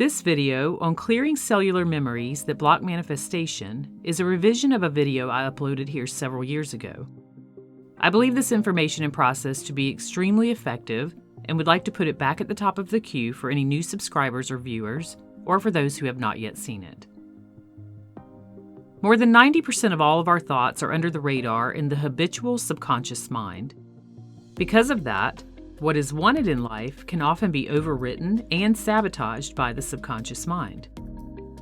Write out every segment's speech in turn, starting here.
This video on clearing cellular memories that block manifestation is a revision of a video I uploaded here several years ago. I believe this information and process to be extremely effective and would like to put it back at the top of the queue for any new subscribers or viewers, or for those who have not yet seen it. More than 90% of all of our thoughts are under the radar in the habitual subconscious mind. Because of that, what is wanted in life can often be overwritten and sabotaged by the subconscious mind.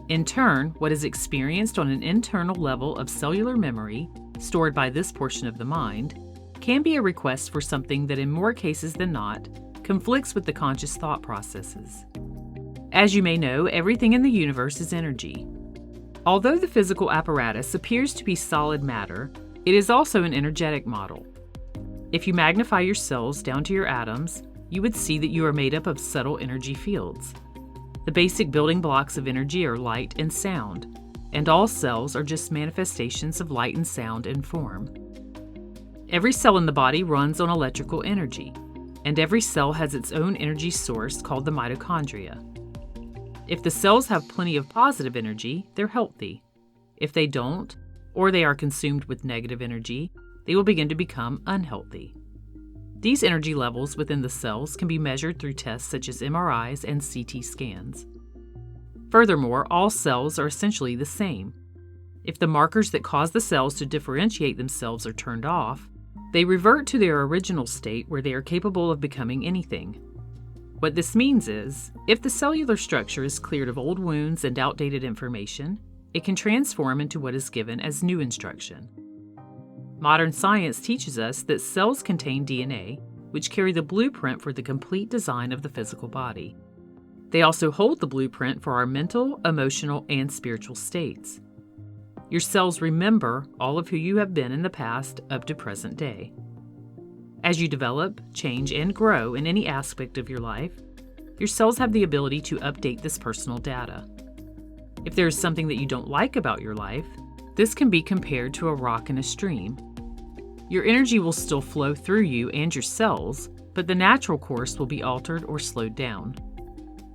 In turn, what is experienced on an internal level of cellular memory, stored by this portion of the mind, can be a request for something that in more cases than not, conflicts with the conscious thought processes. As you may know, everything in the universe is energy. Although the physical apparatus appears to be solid matter, it is also an energetic model. If you magnify your cells down to your atoms, you would see that you are made up of subtle energy fields. The basic building blocks of energy are light and sound, and all cells are just manifestations of light and sound in form. Every cell in the body runs on electrical energy, and every cell has its own energy source called the mitochondria. If the cells have plenty of positive energy, they're healthy. If they don't, or they are consumed with negative energy, they will begin to become unhealthy. These energy levels within the cells can be measured through tests such as MRIs and CT scans. Furthermore, all cells are essentially the same. If the markers that cause the cells to differentiate themselves are turned off, they revert to their original state where they are capable of becoming anything. What this means is, if the cellular structure is cleared of old wounds and outdated information, it can transform into what is given as new instruction. Modern science teaches us that cells contain DNA, which carry the blueprint for the complete design of the physical body. They also hold the blueprint for our mental, emotional, and spiritual states. Your cells remember all of who you have been in the past up to present day. As you develop, change, and grow in any aspect of your life, your cells have the ability to update this personal data. If there is something that you don't like about your life, this can be compared to a rock in a stream. Your energy will still flow through you and your cells, but the natural course will be altered or slowed down.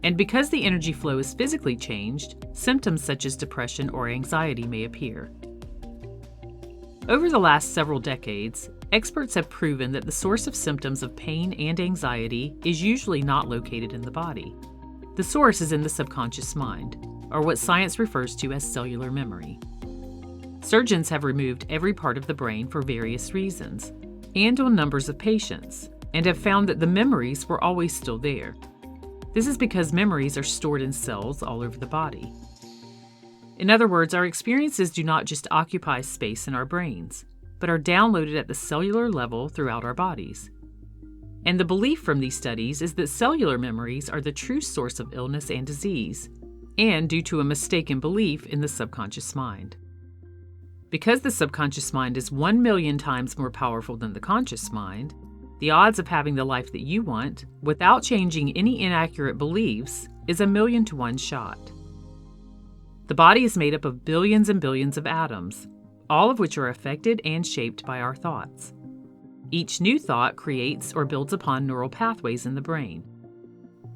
And because the energy flow is physically changed, symptoms such as depression or anxiety may appear. Over the last several decades, experts have proven that the source of symptoms of pain and anxiety is usually not located in the body. The source is in the subconscious mind, or what science refers to as cellular memory. Surgeons have removed every part of the brain for various reasons, and on numbers of patients, and have found that the memories were always still there. This is because memories are stored in cells all over the body. In other words, our experiences do not just occupy space in our brains, but are downloaded at the cellular level throughout our bodies. And the belief from these studies is that cellular memories are the true source of illness and disease, and due to a mistaken belief in the subconscious mind. Because the subconscious mind is 1 million times more powerful than the conscious mind, the odds of having the life that you want, without changing any inaccurate beliefs, is a 1,000,000 to 1 shot. The body is made up of billions and billions of atoms, all of which are affected and shaped by our thoughts. Each new thought creates or builds upon neural pathways in the brain.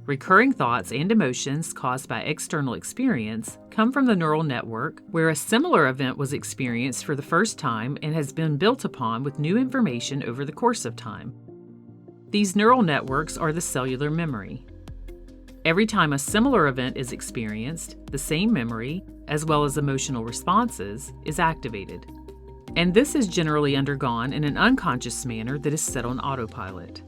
Recurring thoughts and emotions caused by external experience come from the neural network where a similar event was experienced for the first time and has been built upon with new information over the course of time. These neural networks are the cellular memory. Every time a similar event is experienced, the same memory, as well as emotional responses, is activated. And this is generally undergone in an unconscious manner that is set on autopilot.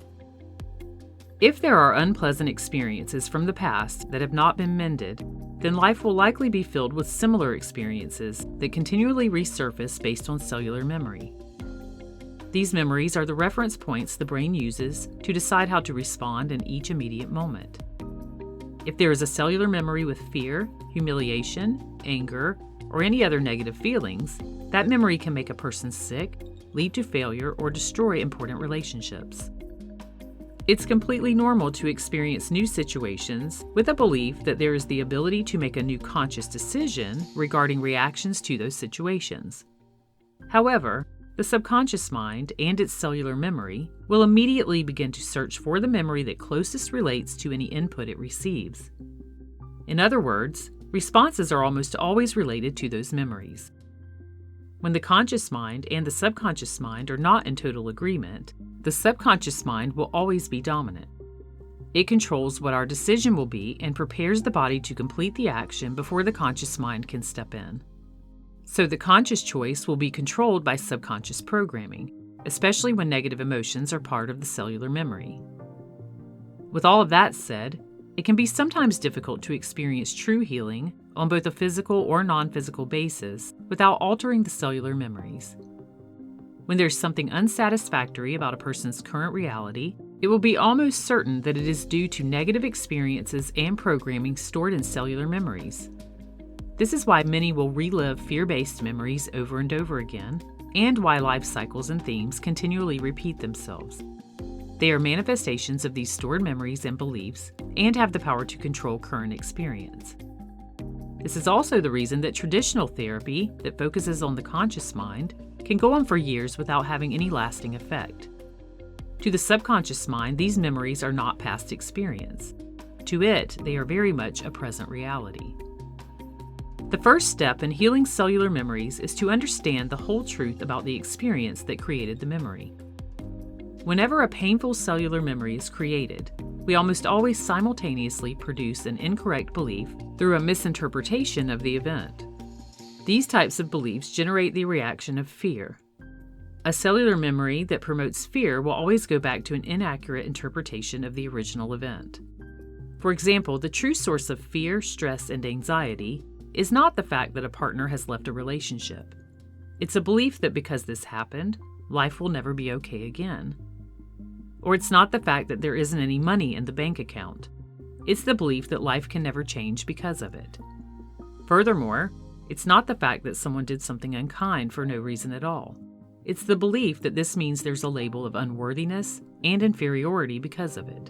If there are unpleasant experiences from the past that have not been mended, then life will likely be filled with similar experiences that continually resurface based on cellular memory. These memories are the reference points the brain uses to decide how to respond in each immediate moment. If there is a cellular memory with fear, humiliation, anger, or any other negative feelings, that memory can make a person sick, lead to failure, or destroy important relationships. It's completely normal to experience new situations with a belief that there is the ability to make a new conscious decision regarding reactions to those situations. However, the subconscious mind and its cellular memory will immediately begin to search for the memory that closest relates to any input it receives. In other words, responses are almost always related to those memories. When the conscious mind and the subconscious mind are not in total agreement, the subconscious mind will always be dominant. It controls what our decision will be and prepares the body to complete the action before the conscious mind can step in. So the conscious choice will be controlled by subconscious programming, especially when negative emotions are part of the cellular memory. With all of that said, it can be sometimes difficult to experience true healing on both a physical or non-physical basis without altering the cellular memories. When there's something unsatisfactory about a person's current reality, it will be almost certain that it is due to negative experiences and programming stored in cellular memories. This is why many will relive fear-based memories over and over again, and why life cycles and themes continually repeat themselves. They are manifestations of these stored memories and beliefs, and have the power to control current experience. This is also the reason that traditional therapy that focuses on the conscious mind can go on for years without having any lasting effect. To the subconscious mind, these memories are not past experience. To it, they are very much a present reality. The first step in healing cellular memories is to understand the whole truth about the experience that created the memory. Whenever a painful cellular memory is created, we almost always simultaneously produce an incorrect belief through a misinterpretation of the event. These types of beliefs generate the reaction of fear. A cellular memory that promotes fear will always go back to an inaccurate interpretation of the original event. For example, the true source of fear, stress, and anxiety is not the fact that a partner has left a relationship. It's a belief that because this happened, life will never be okay again. Or it's not the fact that there isn't any money in the bank account. It's the belief that life can never change because of it. Furthermore, it's not the fact that someone did something unkind for no reason at all. It's the belief that this means there's a label of unworthiness and inferiority because of it.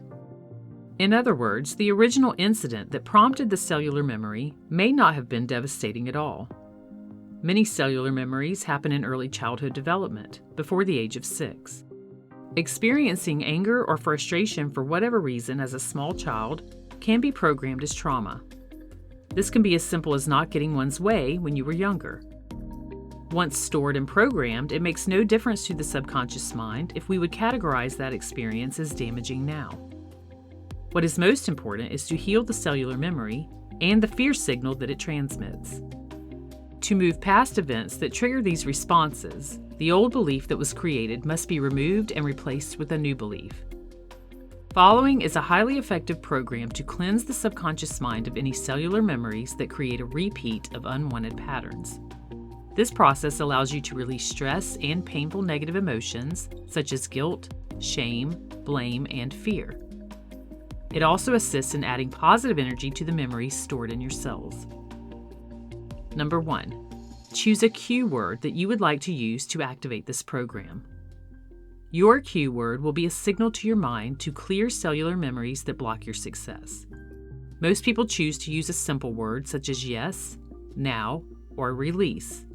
In other words, the original incident that prompted the cellular memory may not have been devastating at all. Many cellular memories happen in early childhood development, before the age of 6. Experiencing anger or frustration for whatever reason as a small child can be programmed as trauma. This can be as simple as not getting one's way when you were younger. Once stored and programmed, it makes no difference to the subconscious mind if we would categorize that experience as damaging now. What is most important is to heal the cellular memory and the fear signal that it transmits. To move past events that trigger these responses, the old belief that was created must be removed and replaced with a new belief. Following is a highly effective program to cleanse the subconscious mind of any cellular memories that create a repeat of unwanted patterns. This process allows you to release stress and painful negative emotions such as guilt, shame, blame, and fear. It also assists in adding positive energy to the memories stored in your cells. Number 1. Choose a cue word that you would like to use to activate this program. Your cue word will be a signal to your mind to clear cellular memories that block your success. Most people choose to use a simple word such as yes, now, or release.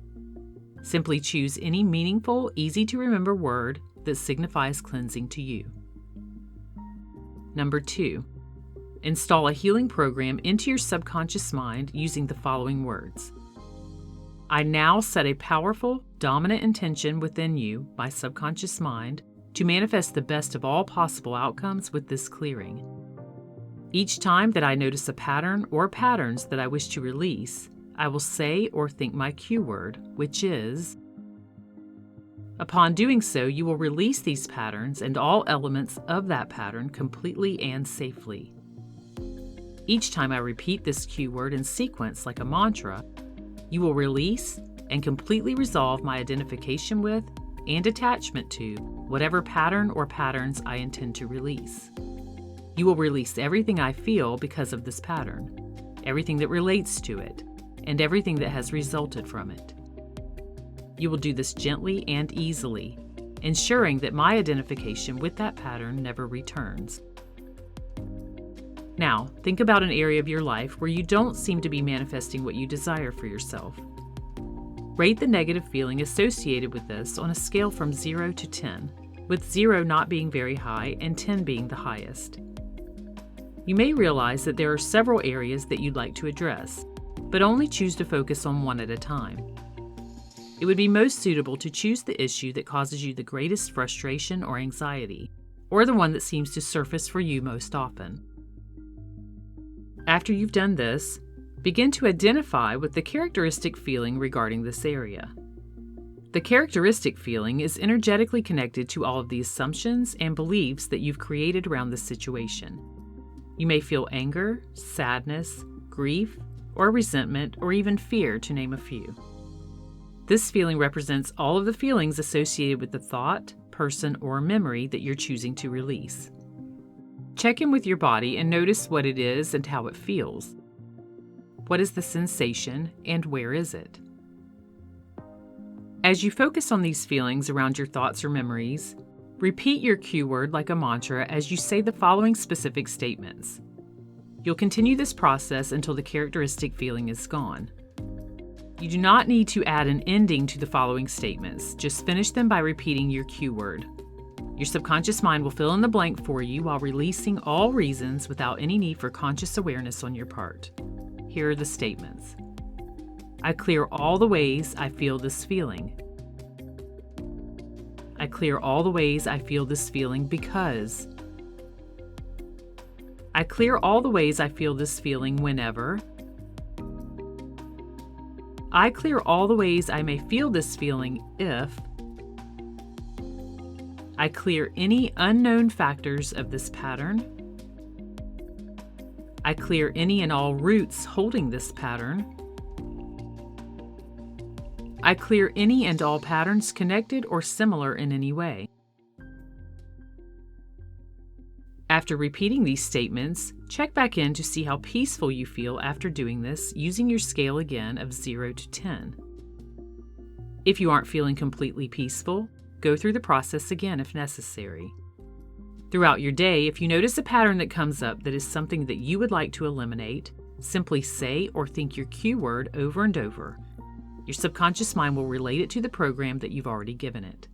Simply choose any meaningful, easy-to-remember word that signifies cleansing to you. Number 2. Install a healing program into your subconscious mind using the following words. I now set a powerful, dominant intention within you, my subconscious mind, to manifest the best of all possible outcomes with this clearing. Each time that I notice a pattern or patterns that I wish to release, I will say or think my cue word, which is. Upon doing so, you will release these patterns and all elements of that pattern completely and safely. Each time I repeat this cue word in sequence like a mantra, you will release and completely resolve my identification with and attachment to whatever pattern or patterns I intend to release. You will release everything I feel because of this pattern, everything that relates to it, and everything that has resulted from it. You will do this gently and easily, ensuring that my identification with that pattern never returns. Now, think about an area of your life where you don't seem to be manifesting what you desire for yourself. Rate the negative feeling associated with this on a scale from 0 to 10, with 0 not being very high and 10 being the highest. You may realize that there are several areas that you'd like to address, but only choose to focus on one at a time. It would be most suitable to choose the issue that causes you the greatest frustration or anxiety, or the one that seems to surface for you most often. After you've done this, begin to identify with the characteristic feeling regarding this area. The characteristic feeling is energetically connected to all of the assumptions and beliefs that you've created around the situation. You may feel anger, sadness, grief, or resentment, or even fear, to name a few. This feeling represents all of the feelings associated with the thought, person, or memory that you're choosing to release. Check in with your body and notice what it is and how it feels. What is the sensation and where is it? As you focus on these feelings around your thoughts or memories, repeat your cue word like a mantra as you say the following specific statements. You'll continue this process until the characteristic feeling is gone. You do not need to add an ending to the following statements. Just finish them by repeating your cue word. Your subconscious mind will fill in the blank for you while releasing all reasons without any need for conscious awareness on your part. Here are the statements. I clear all the ways I feel this feeling. I clear all the ways I feel this feeling because. I clear all the ways I feel this feeling whenever. I clear all the ways I may feel this feeling if. I clear any unknown factors of this pattern. I clear any and all roots holding this pattern. I clear any and all patterns connected or similar in any way. After repeating these statements, check back in to see how peaceful you feel after doing this using your scale again of 0 to 10. If you aren't feeling completely peaceful, go through the process again if necessary. Throughout your day, if you notice a pattern that comes up that is something that you would like to eliminate, simply say or think your cue word over and over. Your subconscious mind will relate it to the program that you've already given it.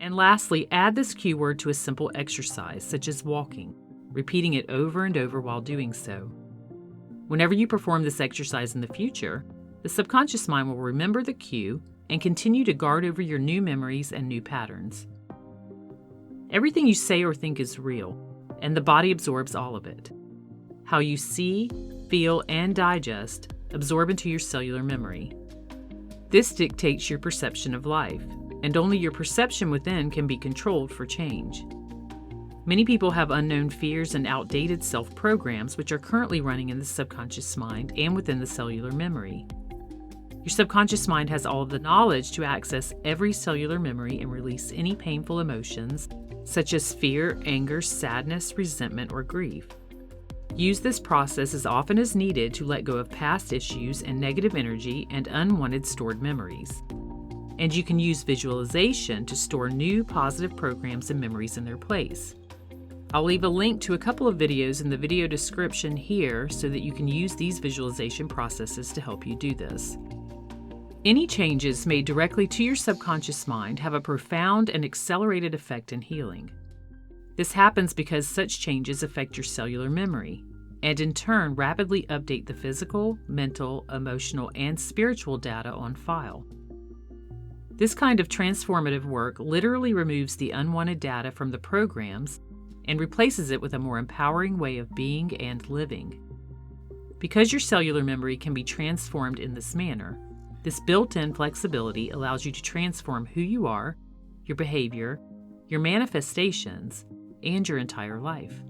And lastly, add this cue word to a simple exercise, such as walking, repeating it over and over while doing so. Whenever you perform this exercise in the future, the subconscious mind will remember the cue and continue to guard over your new memories and new patterns. Everything you say or think is real, and the body absorbs all of it. How you see, feel, and digest absorb into your cellular memory. This dictates your perception of life, and only your perception within can be controlled for change. Many people have unknown fears and outdated self-programs which are currently running in the subconscious mind and within the cellular memory. Your subconscious mind has all of the knowledge to access every cellular memory and release any painful emotions, such as fear, anger, sadness, resentment, or grief. Use this process as often as needed to let go of past issues and negative energy and unwanted stored memories. And you can use visualization to store new positive programs and memories in their place. I'll leave a link to a couple of videos in the video description here so that you can use these visualization processes to help you do this. Any changes made directly to your subconscious mind have a profound and accelerated effect in healing. This happens because such changes affect your cellular memory, and in turn rapidly update the physical, mental, emotional, and spiritual data on file. This kind of transformative work literally removes the unwanted data from the programs and replaces it with a more empowering way of being and living. Because your cellular memory can be transformed in this manner, this built-in flexibility allows you to transform who you are, your behavior, your manifestations, and your entire life.